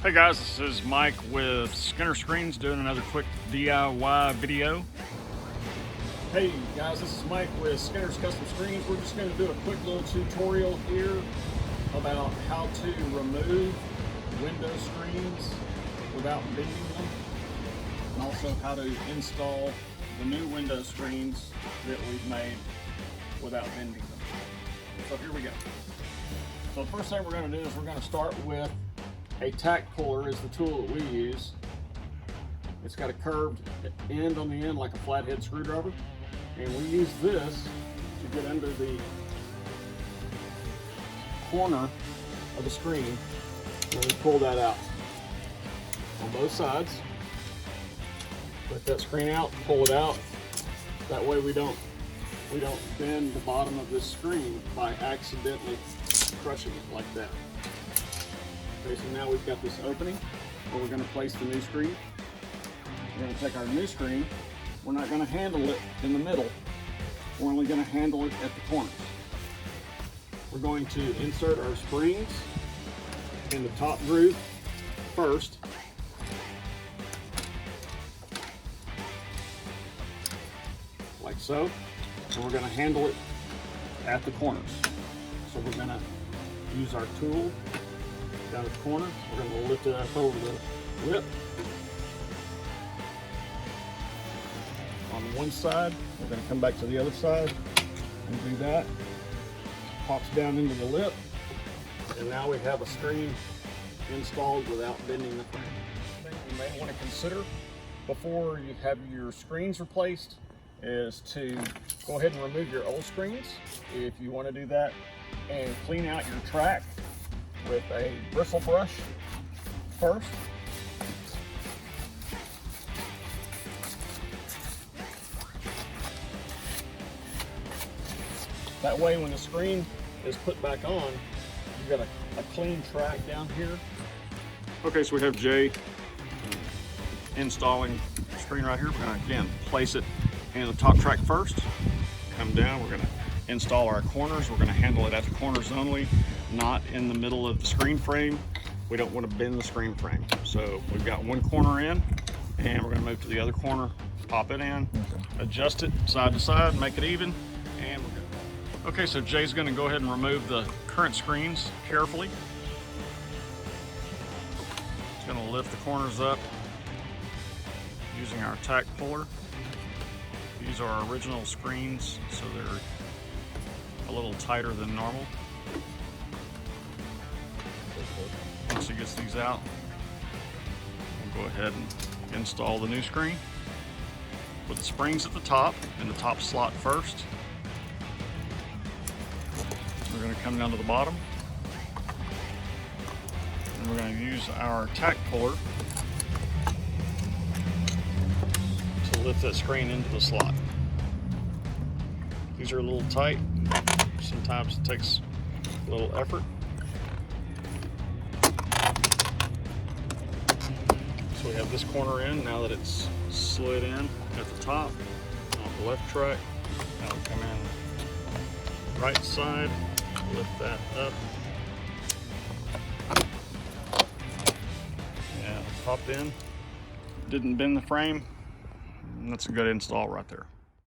Hey guys, this is Mike with Skinner Screens doing another quick DIY video. Hey guys, this is Mike with Skinner's Custom Screens. We're just going to do a quick little tutorial here about how to remove window screens without bending them, and also how to install the new window screens that we've made without bending them. So here we go. So the first thing we're going to do is we're going to start with a tack puller is the tool that we use. It's got a curved end on the end like a flathead screwdriver, and we use this to get under the corner of the screen and we pull that out on both sides. Let that screen out, pull it out. That way we don't bend the bottom of this screen by accidentally crushing it like that. Okay, so now we've got this opening where we're going to place the new screen. We're going to take our new screen. We're not going to handle it in the middle. We're only going to handle it at the corners. We're going to insert our springs in the top groove first. Like so. And we're going to handle it at the corners. So we're going to use our tool down at the corner. We're going to lift it up over the lip. On one side, we're going to come back to the other side and do that. Pops down into the lip, and now we have a screen installed without bending the frame. The thing you may want to consider before you have your screens replaced is to go ahead and remove your old screens if you want to do that, and clean out your track with a bristle brush first. That way when the screen is put back on, you've got a clean track down here. Okay, so we have Jay installing the screen right here. We're going to again place it in the top track first. Come down, we're going to install our corners. We're going to handle it at the corners only, not in the middle of the screen frame. We don't want to bend the screen frame. So we've got one corner in, and we're going to move to the other corner, pop it in, adjust it side to side, make it even, and we're good. Okay, so Jay's going to go ahead and remove the current screens carefully. He's going to lift the corners up using our tack puller. These are our original screens, so they're a little tighter than normal. Once he gets these out, we'll go ahead and install the new screen with the springs at the top in the top slot first. We're going to come down to the bottom, and we're going to use our tack puller to lift that screen into the slot. These are a little tight. Sometimes it takes a little effort. So we have this corner in now that it's slid in at the top on the left track. Now we come in right side, lift that up, and pop in. Didn't bend the frame, and that's a good install right there.